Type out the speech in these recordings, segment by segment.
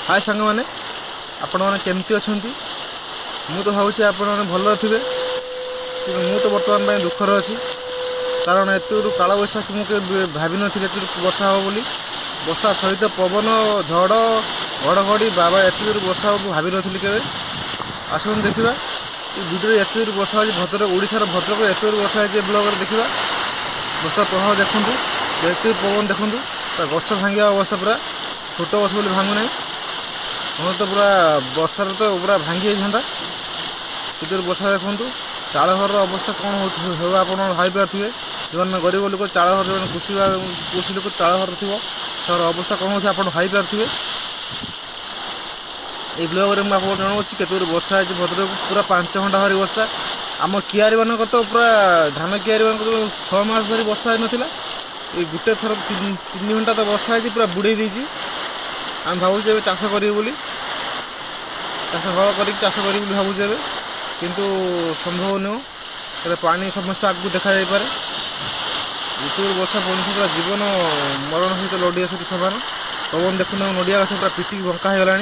हाय सांग मैंने आपण मैंने केमती अच्छा मु तो भावुँ आपण मैंने भल थे कि मु तो बर्तमान दुखर अच्छी कारण एत काल बैशाखी मुझे भावी नी वर्षा हे बोली वर्षा सहित पवन झड़ घड़घड़ी बाबा एत वर्षा हो भावी नी के आसन देखा भिडियो एत वर्षा हो भद्रक ओडिशार भद्रक एत वर्षा है ब्लॉग देखा वर्षा प्रभाव देखूँ एत पवन देखूँ गछ भांगा अवस्था पूरा छोट गछ बोली भांगू ना हम तो पूरा वर्षार तो पूरा भांगी जाता इधर वर्षा देखूँ चाल घर अवस्था कौन हो आप भाईपारे जो गरीब लोक चाल घर जो कृषि लोक चाल घर थी सर अवस्था कौन हो आप भाईपारे ये ब्लॉग में आपको जनावि केत वर्षा है भद्रक पूरा 5 घंटा धरी वर्षा आम कियारी मान तो पूरा धान कियारी मान 6 मास धरी वर्षा हो नाला ये गोटे थर 3 घंटा तो वर्षा है पूरा बुड़े देती आम भावुँ चाष करें चाष हल कर चाष करें भावुँ किंतु संभव नुह पानी समस्या आगे देखा जापे ऋतु वर्षा पड़े पूरा जीवन मरण सहित लड़ी आस सामान पवन देखुना नड़िया गछ पूरा पिटिक बंका हो गला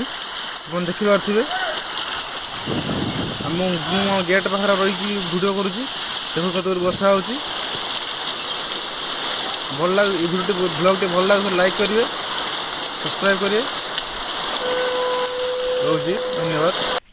आप देखिपारे मो गेट पाखे रही वीडियो करुँची देखो कत वर्षा हो भल लगे भिडियो ब्लॉग टे भल लगे लाइक करेंगे सब्सक्राइब करेंगे रोजी धन्यवाद।